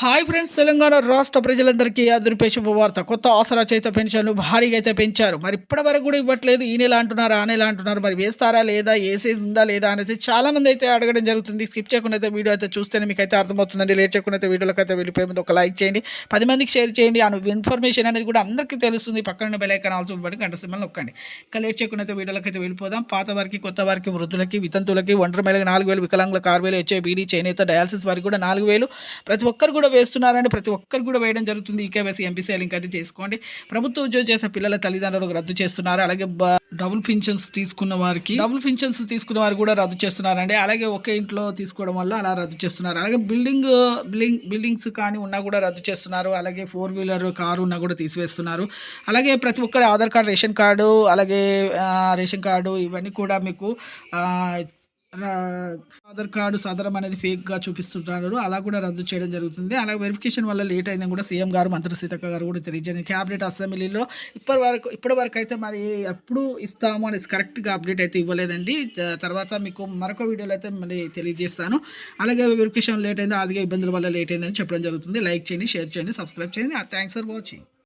Hi friends, Telangana రాష్ట్ర ప్రజలందరికీ అదిరిపే శుభవార్త. కొత్త ఆసరా చేత పెన్షన్లు భారీగా అయితే పెంచారు. మరి ఇప్పటి వరకు కూడా ఇవ్వట్లేదు. ఈ నెల అంటున్నారు, ఆ నెల అంటున్నారు. మరి వేస్తారా లేదా, ఏసేది ఉందా లేదా అనేది చాలామంది అయితే అడగడం జరుగుతుంది. స్కిప్ చేయకుండా అయితే వీడియో అయితే చూస్తేనే మీకు అయితే అర్థమవుతుందండి. లేట్ చేయకుండా అయితే వీడియోలోకి అయితే వెళ్ళిపోయే ముందు ఒక లైక్ చేయండి, 10 మందికి షేర్ చేయండి. ఆ ఇన్ఫర్మేషన్ అనేది కూడా అందరికీ తెలుస్తుంది. పక్కన బెల్ ఐకాన్ ఆల్సో బట్టి గంట సింబల్ నొక్కండి. ఇంకా లేట్ చేయకుండా అయితే వీడియోలోకి అయితే వెళ్ళిపోదాం. పాత వారికి, కొత్త వారికి, వృద్ధులకి, వితంతులకి, ఒంటరి మహిళకి 4,000, వికలాంగులకు 6,000, హెచ్ఐబీడీ, చేనేత, డయాలసిస్ వారికి కూడా 4,000 ప్రతి ఒక్కరు కూడా వేస్తున్నారండి. ప్రతి ఒక్కరు కూడా వేయడం జరుగుతుంది. ఈకేవైసీ, ఎంపీసీ లింక్ అయితే చేసుకోండి. ప్రభుత్వ ఉద్యోగం చేసే పిల్లల తల్లిదండ్రులకు రద్దు చేస్తున్నారు. అలాగే డబుల్ పింఛన్స్ తీసుకున్న వారు కూడా రద్దు చేస్తున్నారండి. అలాగే ఒకే ఇంట్లో తీసుకోవడం వల్ల అలా రద్దు చేస్తున్నారు. అలాగే బిల్డింగ్స్ కానీ ఉన్నా కూడా రద్దు చేస్తున్నారు. అలాగే 4-వీలర్ కారు ఉన్నా కూడా తీసివేస్తున్నారు. అలాగే ప్రతి ఒక్కరి ఆధార్ కార్డు, రేషన్ కార్డు, అలాగే రేషన్ కార్డు ఇవన్నీ కూడా మీకు ఆధార్ కార్డు సదరం అనేది ఫేక్గా చూపిస్తుంటున్నారు. అలా కూడా రద్దు చేయడం జరుగుతుంది. అలాగే వెరిఫికేషన్ వల్ల లేట్ అయిందని కూడా సీఎం గారు, మంత్రి సీతక్క గారు కూడా తెలియజేయండి. క్యాబినెట్ అసెంబ్లీలో ఇప్పటి వరకు అయితే మరి ఎప్పుడు ఇస్తాము అనేసి కరెక్ట్గా అప్డేట్ అయితే ఇవ్వలేదండి. తర్వాత మీకు మరొక వీడియోలో అయితే మరి తెలియజేస్తాను. అలాగే వెరిఫికేషన్ లేట్ అయింది, ఆర్థిక ఇబ్బందుల వల్ల లేట్ అయిందని చెప్పడం జరుగుతుంది. లైక్ చేయండి, షేర్ చేయండి, సబ్స్క్రైబ్ చేయండి. Thanks for watching.